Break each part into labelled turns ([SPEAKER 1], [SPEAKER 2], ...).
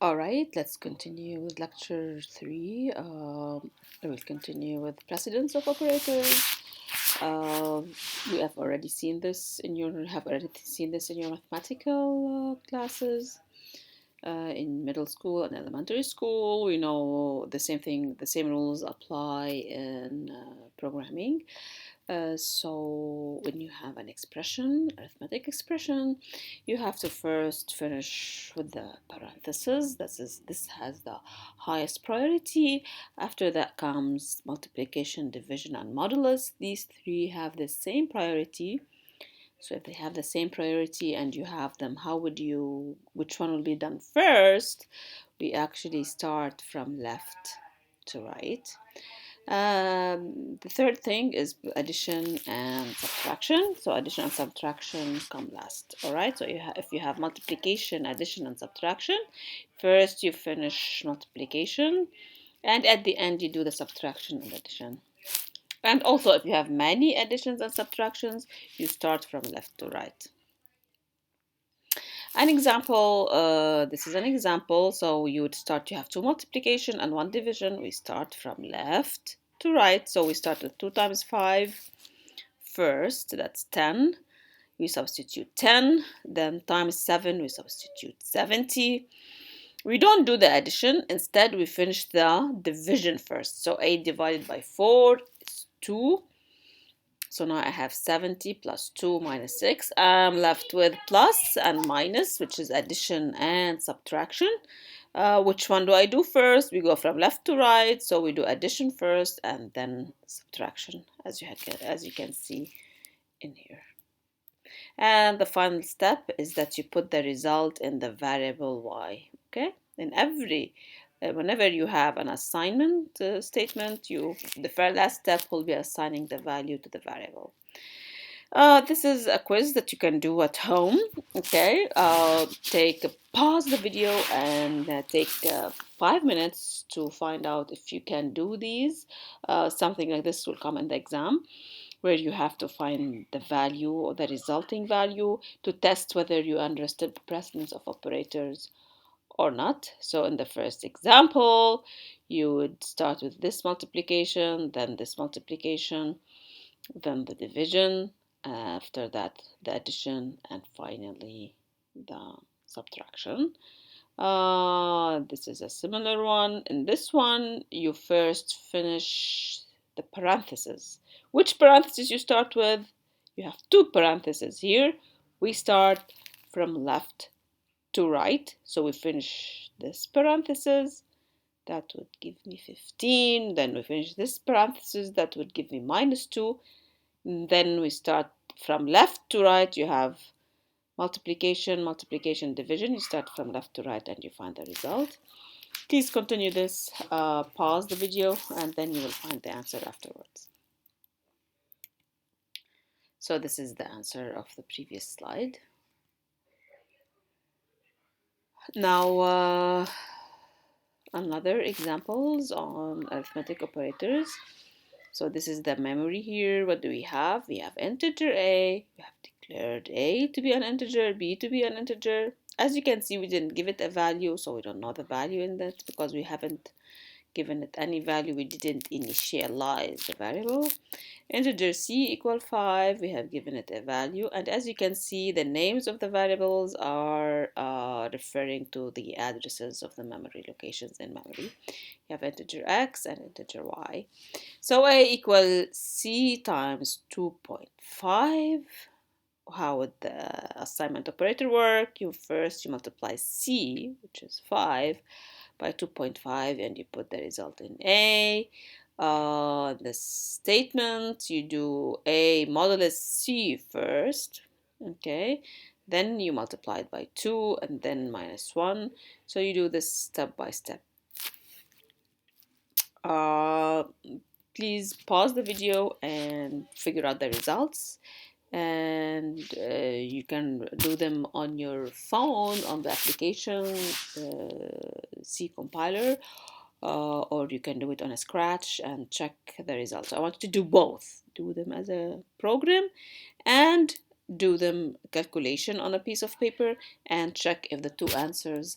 [SPEAKER 1] All right, let's continue with lecture 3. We'll continue with precedence of operators. You have already seen this in your mathematical classes. In middle school and elementary school, we know the same thing. The same rules apply in programming. So when you have an expression, arithmetic expression, you have to first finish with the parentheses. This has the highest priority. After that comes multiplication, division, and modulus. These three have the same priority. So if they have the same priority and you have them, which one will be done first? We actually start from left to right. The third thing is addition and subtraction. So addition and subtraction come last. All right. So if you have multiplication, addition, and subtraction, first you finish multiplication, and at the end you do the subtraction and addition. And also, if you have many additions and subtractions, you start from left to right. An example, this is an example. So you have two multiplication and one division. We start from left to right. So we start with 2 times 5 first, that's 10. We substitute 10, then times 7, we substitute 70. We don't do the addition. Instead, we finish the division first. So 8 divided by 4 is 2. So now I have 70 plus 2 minus 6. I'm left with plus and minus, which is addition and subtraction. Which one do I do first? We go from left to right. So we do addition first and then subtraction, as you can see in here. And the final step is that you put the result in the variable y. Okay? In whenever you have an assignment statement, the last step will be assigning the value to the variable. This is a quiz that you can do at home. Okay, pause the video and take 5 minutes to find out if you can do these. Something like this will come in the exam, where you have to find the value or the resulting value to test whether you understood the precedence of operators or not. So in the first example, you would start with this multiplication, then this multiplication, then the division, after that the addition, and finally the subtraction. This is a similar one. In this one, you first finish the parentheses. Which parentheses you start with? You have two parentheses here. We start from left to right. So we finish this parenthesis. That would give me 15. Then we finish this parenthesis. That would give me minus 2. And then we start from left to right. You have multiplication, multiplication, division. You start from left to right and you find the result. Please continue this, pause the video, and then you will find the answer afterwards. So this is the answer of the previous slide. Now, another examples on arithmetic operators. So this is the memory here. What do we have? We have integer a. We have declared a to be an integer, b to be an integer. As you can see, we didn't give it a value, so we don't know the value in that because we haven't given it any value. We didn't initialize the variable. Integer c equal 5. We have given it a value, and as you can see, the names of the variables are referring to the addresses of the memory locations in memory. You have integer x and integer y. So a equal c times 2.5. How would the assignment operator work? You multiply c, which is 5, by 2.5, and you put the result in a. The statement, you do a modulus c first, okay, then you multiply it by 2 and then minus 1. So you do this step by step. Please pause the video and figure out the results, and you can do them on your phone on the application C compiler, or you can do it on a Scratch and check the results. I want you to do both. Do them as a program and do them calculation on a piece of paper and check if the two answers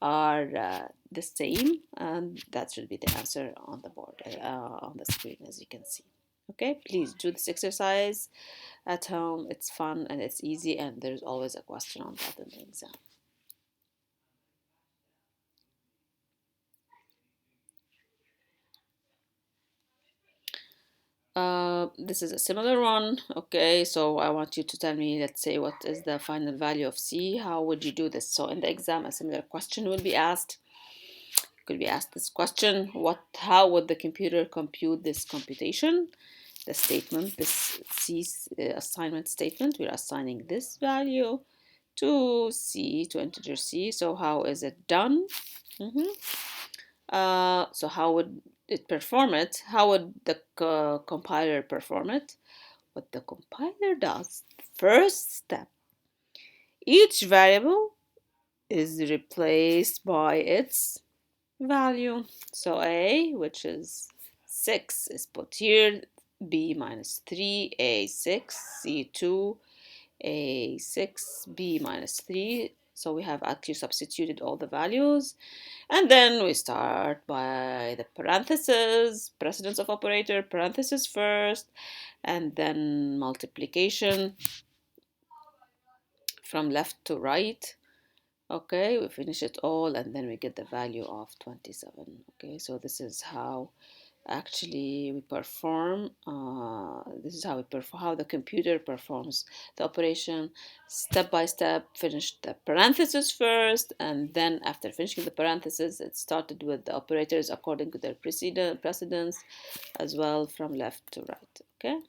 [SPEAKER 1] are the same, and that should be the answer on the board, on the screen, as you can see. Okay, please do this exercise at home. It's fun and it's easy, and there's always a question on that in the exam. This is a similar one. Okay, so I want you to tell me, let's say, what is the final value of C? How would you do this? So in the exam, a similar question will be asked. Could be asked this question: how would the computer compute this computation? The statement, this C assignment statement, we're assigning this value to C, to integer C. So how is it done? So how would it perform it? How would the compiler perform it? What the compiler does, first step, each variable is replaced by its value. So A, which is 6, is put here, B minus 3, A6, C2, A6, B minus 3. So we have actually substituted all the values. And then we start by the parentheses, precedence of operator, parentheses first, and then multiplication from left to right. Okay, we finish it all, and then we get the value of 27. Okay, so this is how actually we perform. This is how how the computer performs the operation step by step. Finish the parentheses first, and then after finishing the parentheses, it started with the operators according to their precedence, as well from left to right. Okay.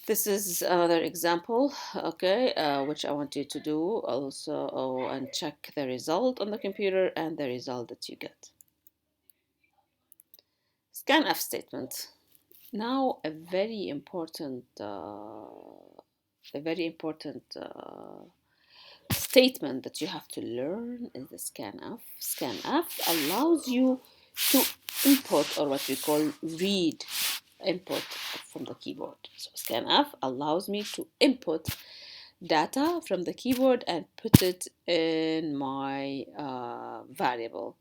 [SPEAKER 1] This is another example, okay, which I want you to do also, and check the result on the computer and the result that you get. Scanf statement. Now a very important statement that you have to learn is the scanf. Scanf allows you to input, or what we call read input from the keyboard. So scanf allows me to input data from the keyboard and put it in my variable.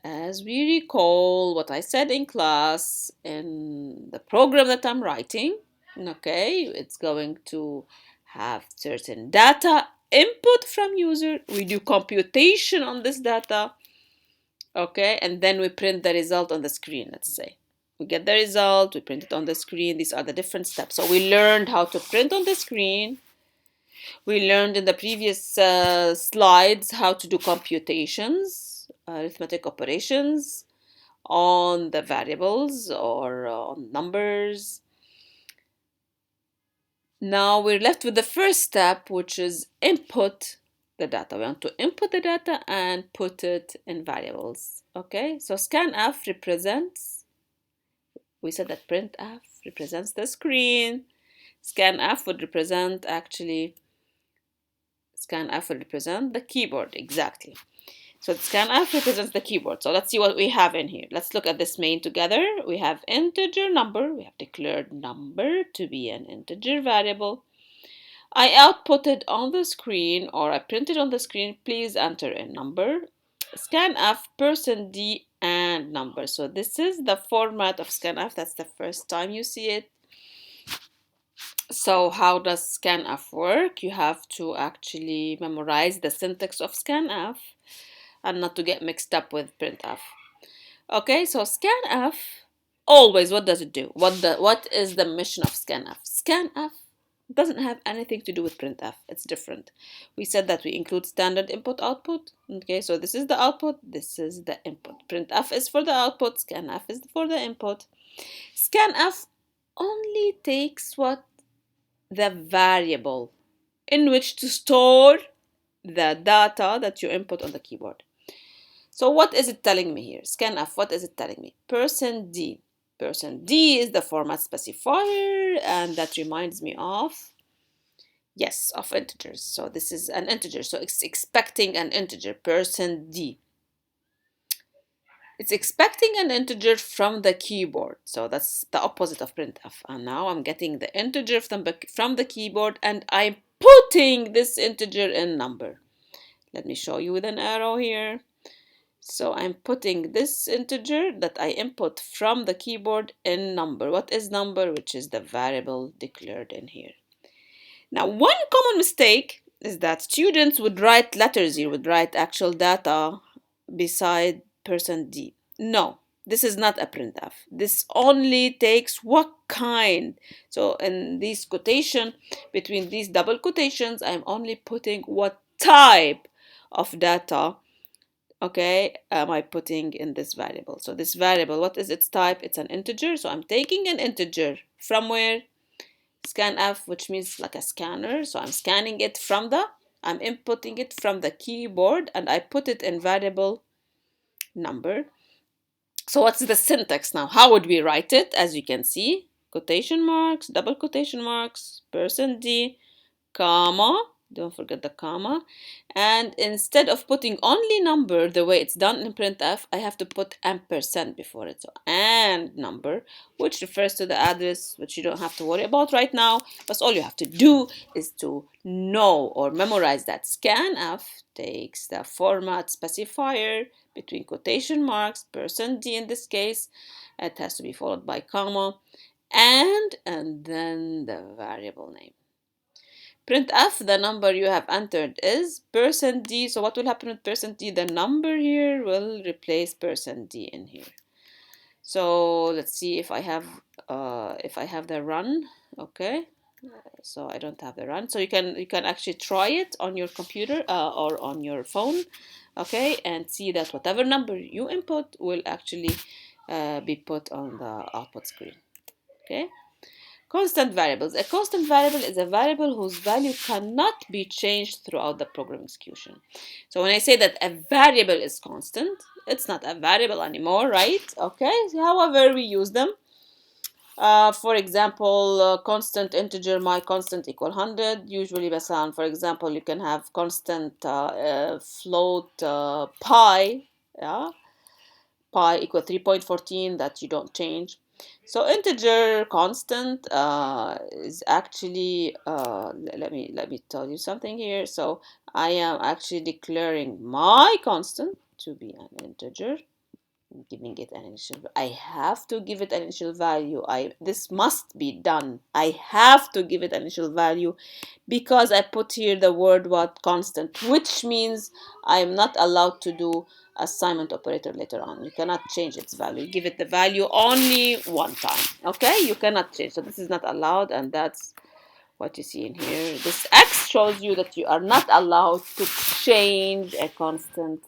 [SPEAKER 1] As we recall what I said in class, in the program that I'm writing, okay, it's going to have certain data input from user. We do computation on this data, okay, and then we print the result on the screen, let's say. We get the result, we print it on the screen. These are the different steps. So we learned how to print on the screen. We learned in the previous slides how to do computations, arithmetic operations on the variables or on numbers. Now we're left with the first step, which is input the data. We want to input the data and put it in variables. Okay, so scanf represents, we said that printf represents the screen. Scanf would represent the keyboard, exactly. So the scanf represents the keyboard. So let's see what we have in here. Let's look at this main together. We have integer number. We have declared number to be an integer variable. I outputted on the screen, or I printed on the screen, please enter a number. Scanf %d and number. So this is the format of scanf. That's the first time you see it. So how does scanf work? You have to actually memorize the syntax of scanf and not to get mixed up with printf. Okay, so scanf, always, what does it do? What is the mission of scanf? Scanf doesn't have anything to do with printf. It's different. We said that we include standard input output. Okay, so this is the output, this is the input. Printf is for the output, scanf is for the input. Scanf only takes what the variable in which to store the data that you input on the keyboard. So what is it telling me here? Scanf, what is it telling me? %d. %d is the format specifier, and that reminds me of, yes, of integers. So this is an integer, so it's expecting an integer, %d. It's expecting an integer from the keyboard. So that's the opposite of printf. And now I'm getting the integer from the keyboard, and I'm putting this integer in number. Let me show you with an arrow here. So I'm putting this integer that I input from the keyboard in number. What is number? Which is the variable declared in here. Now, one common mistake is that students would write letters here, would write actual data beside %d. No, this is not a printf. This only takes what kind. So in these quotation, between these double quotations, I'm only putting what type of data, okay, am I putting in this variable. So this variable, what is its type? It's an integer. So I'm taking an integer from where? Scanf, which means like a scanner. So I'm scanning it from I'm inputting it from the keyboard, and I put it in variable number. So what's the syntax now? How would we write it? As you can see, quotation marks, double quotation marks, %d, comma, don't forget the comma, and instead of putting only number the way it's done in printf, I have to put ampersand before it. So and number, which refers to the address, which you don't have to worry about right now, but all you have to do is to know or memorize that scanf takes the format specifier between quotation marks, %d in this case, it has to be followed by comma, and then the variable name. Printf, the number you have entered is %d. So what will happen with %d? The number here will replace %d in here. So let's see if I have the run. Okay, so I don't have the run. So you can actually try it on your computer or on your phone, okay, and see that whatever number you input will actually be put on the output screen. Okay. Constant variables. A constant variable is a variable whose value cannot be changed throughout the program execution. So when I say that a variable is constant, it's not a variable anymore, right? Okay, however we use them. For example, constant integer, my constant equal 100. Usually, for example, you can have constant float pi, yeah, pi equal 3.14 that you don't change. So integer constant is actually let me tell you something here. So I am actually declaring my constant to be an integer, giving it an initial. I have to give it an initial value. This must be done. I have to give it an initial value because I put here the word what constant, which means I'm not allowed to do assignment operator later on. You cannot change its value. Give it the value only one time. Okay, you cannot change. So this is not allowed, and that's what you see in here. This X shows you that you are not allowed to change a constant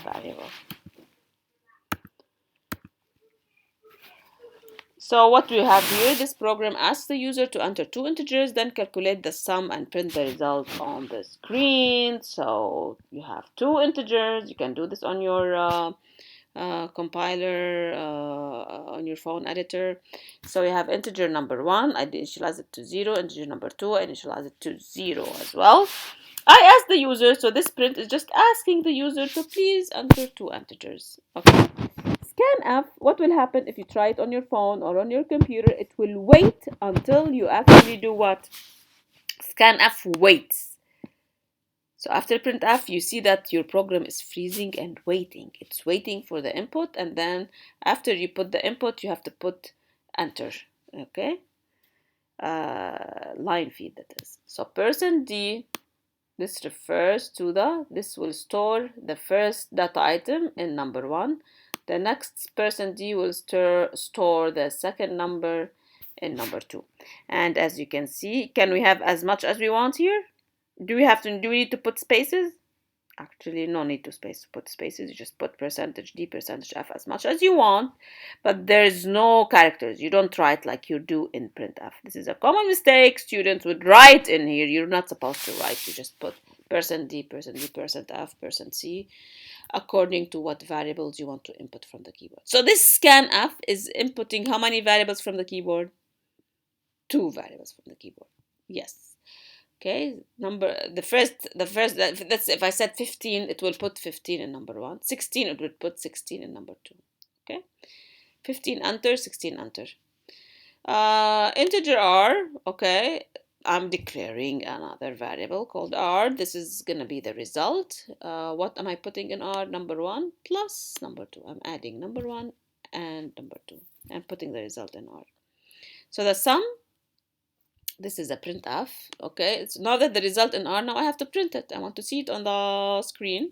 [SPEAKER 1] variable. So what we have here, this program asks the user to enter two integers, then calculate the sum and print the result on the screen. So you have two integers. You can do this on your compiler, on your phone editor. So you have integer number 1, I initialize it to 0, integer number 2, I initialize it to 0 as well. I ask the user, so this print is just asking the user to please enter two integers. Okay. Scanf, what will happen if you try it on your phone or on your computer? It will wait until you actually do what? Scanf waits. So after printf, you see that your program is freezing and waiting. It's waiting for the input, and then after you put the input, you have to put enter. Okay, line feed that is. So %d, this refers to this will store the first data item in number 1. The next %d will store the second number in number 2. And as you can see, can we have as much as we want here? Do we need to put spaces? Actually, no need to put spaces. You just put %d, %f as much as you want, but there's no characters. You don't write like you do in printf. This is a common mistake students would write in here. You're not supposed to write. You just put %d, %f, %c, according to what variables you want to input from the keyboard. So this scanf is inputting how many variables from the keyboard? 2 variables from the keyboard. Yes. Okay, that's if I said 15, it will put 15 in number 1. 16, it would put 16 in number 2. Okay, 15 enter, 16 enter. Integer r, okay, I'm declaring another variable called r. This is going to be the result. What am I putting in r? Number 1 plus number 2. I'm adding number 1 and number 2. I'm putting the result in r. So the sum, this is a printf. Okay, it's now that the result in r, now I have to print it. I want to see it on the screen.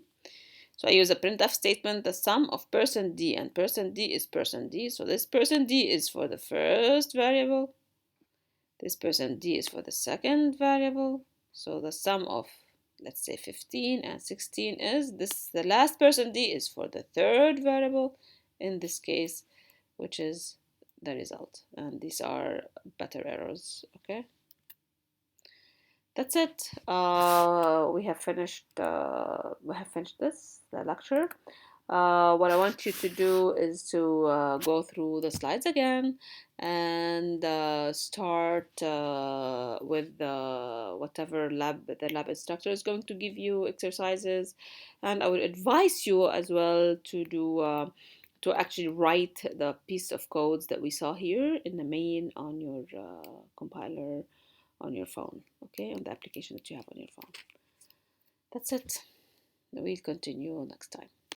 [SPEAKER 1] So I use a printf statement, the sum of person d, and person d is person d. So this person d is for the first variable. This person d is for the second variable. So the sum of, let's say, 15 and 16 is this. The last person d is for the third variable in this case, which is the result. And these are better errors. Okay. That's it. We have finished. We have finished the lecture. What I want you to do is to go through the slides again and start with whatever the lab instructor is going to give you exercises, and I would advise you as well to do to actually write the piece of codes that we saw here in the main on your compiler on your phone, okay, on the application that you have on your phone. That's it. We'll continue next time.